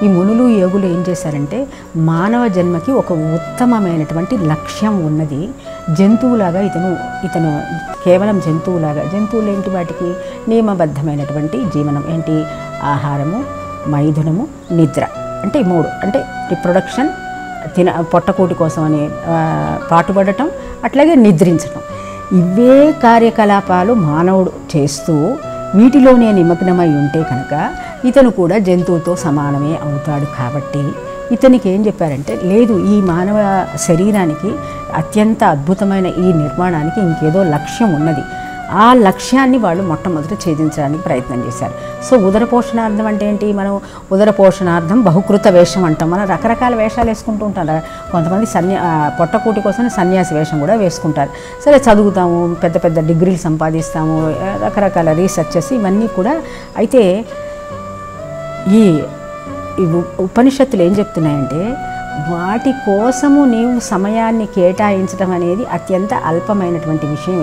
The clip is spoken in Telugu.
ఈ మునులు యోగులు ఏం చేశారంటే మానవ జన్మకి ఒక ఉత్తమమైనటువంటి లక్ష్యం ఉన్నది. జంతువులాగా ఇతను కేవలం జంతువులు ఏంటి, వాటికి నియమబద్ధమైనటువంటి జీవనం ఏంటి, ఆహారము, మైథునము, నిద్ర, అంటే 3 అంటే రిప్రొడక్షన్, పొట్టకూటి కోసం అని పాటుపడటం, అట్లాగే నిద్రించటం. ఇవే కార్యకలాపాలు మానవుడు చేస్తూ వీటిలోనే నిమగ్నమై ఉంటే కనుక ఇతను కూడా జంతువుతో సమానమే అవుతాడు. కాబట్టి ఇతనికి ఏం చెప్పారంటే, లేదు, ఈ మానవ శరీరానికి అత్యంత అద్భుతమైన ఈ నిర్మాణానికి ఇంకేదో లక్ష్యం ఉన్నది. ఆ లక్ష్యాన్ని వాళ్ళు మొట్టమొదట ఛేదించడానికి ప్రయత్నం చేశారు. సో ఉదర పోషణార్థం అంటే ఏంటి, మనం ఉదర పోషణార్థం బహుకృత వేషం అంటాం. మనం రకరకాల వేషాలు వేసుకుంటూ ఉంటారు. కొంతమంది పొట్టకూటి కోసం సన్యాసి వేషం కూడా వేసుకుంటారు. సరే, చదువుతాము, పెద్ద పెద్ద డిగ్రీలు సంపాదిస్తాము, రకరకాల రీసెర్చెస్ ఇవన్నీ కూడా. అయితే ఈ ఉపనిషత్తులు ఏం చెప్తున్నాయంటే, వాటి కోసము నీవు సమయాన్ని కేటాయించడం అనేది అత్యంత అల్పమైనటువంటి విషయం.